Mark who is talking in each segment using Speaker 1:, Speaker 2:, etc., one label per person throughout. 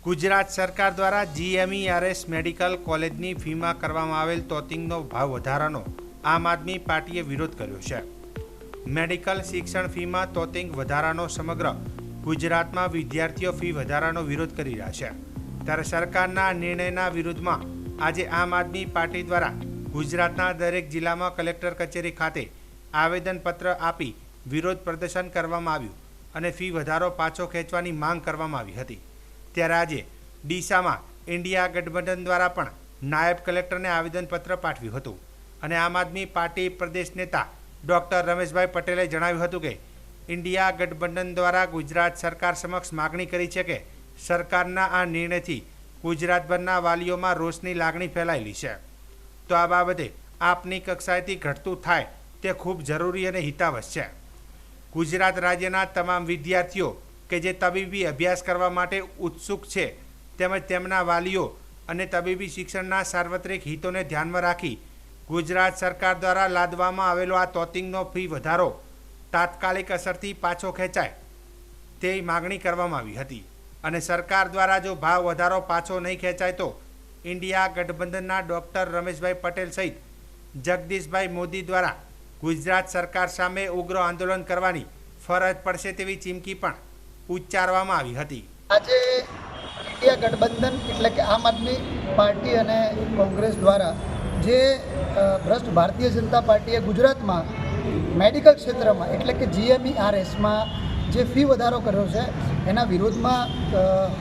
Speaker 1: ગુજરાત સરકાર દ્વારા GMERS medical કોલેજની ફીમાં કરવામાં આવેલ તોતિંગનો ભાવ વધારાનો આમ આદમી પાર્ટીએ વિરોધ કર્યો છે। મેડિકલ શિક્ષણ ફીમાં તોતિંગ વધારાનો સમગ્ર ગુજરાતમાં વિદ્યાર્થીઓ ફી વધારાનો વિરોધ કરી રહ્યા છે, ત્યારે સરકારના નિર્ણયના વિરુદ્ધમાં આજે આમ આદમી પાર્ટી દ્વારા ગુજરાતના દરેક જિલ્લામાં કલેક્ટર કચેરી ખાતે આવેદનપત્ર આપી વિરોધ પ્રદર્શન કરવામાં આવ્યું અને ફી વધારો પાછો ખેંચવાની માંગ કરવામાં આવી હતી। ત્યારે આજે ડીસામાં ઇન્ડિયા ગઠબંધન દ્વારા પણ નાયબ કલેક્ટરને આવેદનપત્ર પાઠવ્યું હતું અને આમ આદમી પાર્ટી પ્રદેશ નેતા ડૉક્ટર રમેશભાઈ પટેલે જણાવ્યું હતું કે ઇન્ડિયા ગઠબંધન દ્વારા ગુજરાત સરકાર સમક્ષ માગણી કરી છે કે સરકારના આ નિર્ણયથી ગુજરાતભરના વાલીઓમાં રોષની લાગણી ફેલાયેલી છે, તો આ બાબતે આપની કક્ષાએથી ઘટતું થાય તે ખૂબ જરૂરી અને હિતાવશ્યક છે। ગુજરાત રાજ્યના તમામ વિદ્યાર્થીઓ કે જે તબીબી અભ્યાસ કરવા માટે ઉત્સુક છે તેમજ તેમના વાલીઓ અને તબીબી શિક્ષણના સાર્વત્રિક હિતોને ધ્યાનમાં રાખી ગુજરાત સરકાર દ્વારા લાદવામાં આવેલો આ તોતિંગનો ફી વધારો તાત્કાલિક અસરથી પાછો ખેંચાય તે માગણી કરવામાં આવી હતી અને સરકાર દ્વારા જો ભાવ વધારો પાછો નહીં ખેંચાય તો ઇન્ડિયા ગઠબંધનના ડૉક્ટર રમેશભાઈ પટેલ સહિત જગદીશભાઈ મોદી દ્વારા ગુજરાત સરકાર સામે ઉગ્ર આંદોલન કરવાની ફરજ પડશે તેવી ચીમકી પણ ઉચ્ચારવામાં આવી હતી।
Speaker 2: આજે ઇન્ડિયા ગઠબંધન એટલે કે આમ આદમી પાર્ટી અને કોંગ્રેસ દ્વારા જે ભ્રષ્ટ ભારતીય જનતા પાર્ટીએ ગુજરાતમાં મેડિકલ ક્ષેત્રમાં એટલે કે જીએમઈઆરએસમાં જે ફી વધારો કર્યો છે એના વિરોધમાં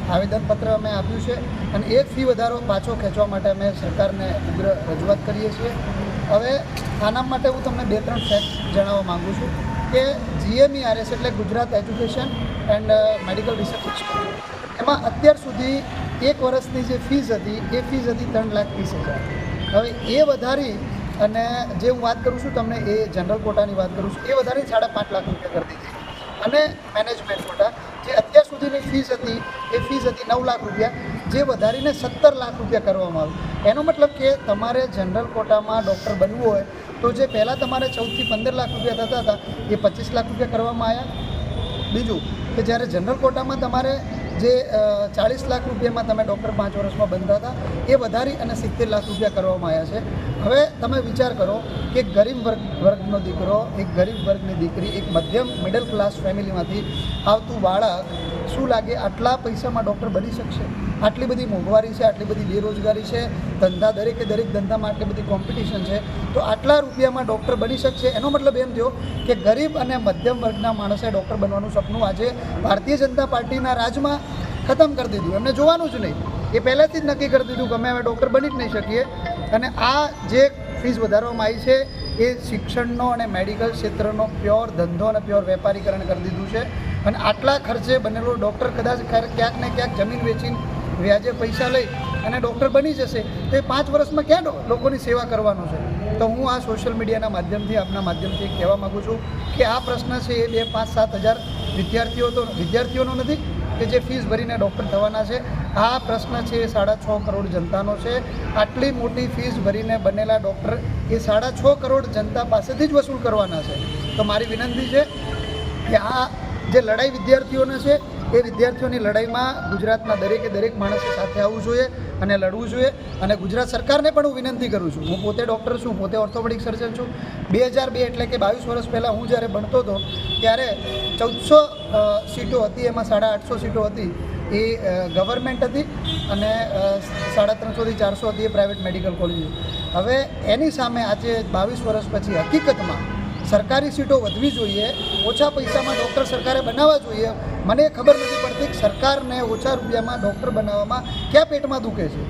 Speaker 2: આવેદનપત્ર અમે આપ્યું છે અને એ ફી વધારો પાછો ખેંચવા માટે અમે સરકારને ઉગ્ર રજૂઆત કરીએ છીએ। હવે આના માટે હું તમને 2-3 ફેક્ટ જણાવવા માગું છું કે જીએમઈઆરએસ એટલે Gujarat education and medical research institute એમાં અત્યાર સુધી એક વર્ષની જે ફીસ હતી એ ફીસ હતી 3,30,000। હવે એ વધારી અને જે હું વાત કરું છું તમને એ જનરલ કોટાની વાત કરું છું એ વધારી 5.5 લાખ રૂપિયા કરી દીધી અને મેનેજમેન્ટ કોટા જે અત્યાર સુધીની ફીસ હતી એ ફીસ હતી 9 લાખ રૂપિયા જે વધારીને 17 લાખ રૂપિયા કરવામાં આવ્યું। એનો મતલબ કે તમારે જનરલ કોટામાં ડૉક્ટર બનવું હોય તો જે પહેલાં તમારે 14 થી 15 લાખ રૂપિયા થતા હતા એ 25 લાખ રૂપિયા કરવામાં આવ્યા। બીજું કે જ્યારે જનરલ કોટામાં તમારે જે 40 લાખ રૂપિયામાં તમે ડૉક્ટર 5 વર્ષમાં બનતા હતા એ વધારી અને 70 લાખ રૂપિયા કરવામાં આવ્યા છે। હવે તમે વિચાર કરો કે ગરીબ વર્ગનો દીકરો, એક ગરીબ વર્ગની દીકરી, એક મધ્યમ મિડલ ક્લાસ ફેમિલીમાંથી આવતું બાળક શું લાગે આટલા પૈસામાં ડૉક્ટર બની શકશે? આટલી બધી મોંઘવારી છે, આટલી બધી બેરોજગારી છે, ધંધા દરેક ધંધામાં આટલી બધી કોમ્પિટિશન છે, તો આટલા રૂપિયામાં ડૉક્ટર બની શકશે? એનો મતલબ એમ થયો કે ગરીબ અને મધ્યમ વર્ગના માણસે ડૉક્ટર બનવાનું સપનું આજે ભારતીય જનતા પાર્ટીના રાજમાં ખતમ કરી દીધું। એમને જોવાનું જ નહીં, એ પહેલાંથી જ નક્કી કરી દીધું કે અમે હવે ડૉક્ટર બની જ નહીં શકીએ અને આ જે ફીસ વધારવામાં આવી છે એ શિક્ષણનો અને મેડિકલ ક્ષેત્રનો પ્યોર ધંધો અને પ્યોર વેપારીકરણ કરી દીધું છે અને આટલા ખર્ચે બનેલો ડૉક્ટર કદાચ ક્યાંક ને ક્યાંક જમીન વેચીને વ્યાજે પૈસા લઈ અને ડૉક્ટર બની જશે તો એ 5 વર્ષમાં ક્યાં લોકોની સેવા કરવાનો છે? તો હું આ સોશિયલ મીડિયાના માધ્યમથી આપના માધ્યમથી કહેવા માગું છું કે આ પ્રશ્ન છે એ 2, 5, 7 હજાર વિદ્યાર્થીઓનો નથી કે જે ફીસ ભરીને ડૉક્ટર થવાના છે। આ પ્રશ્ન છે એ 6.5 કરોડ જનતાનો છે। આટલી મોટી ફીસ ભરીને બનેલા ડૉક્ટર એ 6.5 કરોડ જનતા પાસેથી જ વસૂલ કરવાના છે। તો મારી વિનંતી છે કે આ જે લડાઈ વિદ્યાર્થીઓને છે એ વિદ્યાર્થીઓની લડાઈમાં ગુજરાતના દરેક માણસે સાથે આવવું જોઈએ અને લડવું જોઈએ અને ગુજરાત સરકારને પણ હું વિનંતી કરું છું, હું પોતે ડૉક્ટર છું, પોતે ઓર્થોપેડિક સર્જન છું। 2002 એટલે કે 22 વર્ષ પહેલાં હું જ્યારે ભણતો હતો ત્યારે 1400 સીટો હતી, એમાં 850 સીટો હતી એ ગવર્મેન્ટ હતી અને 350 થી 400 હતી એ પ્રાઇવેટ મેડિકલ કોલેજો। હવે એની સામે આજે 22 વર્ષ પછી હકીકતમાં સરકારી સીટો વધવી જોઈએ, ઓછા પૈસામાં ડૉક્ટર સરકારે બનાવવા જોઈએ। મને ખબર નથી પડતી કે સરકારને ઓછા રૂપિયામાં ડૉક્ટર બનાવવામાં ક્યાં પેટમાં દુખે છે।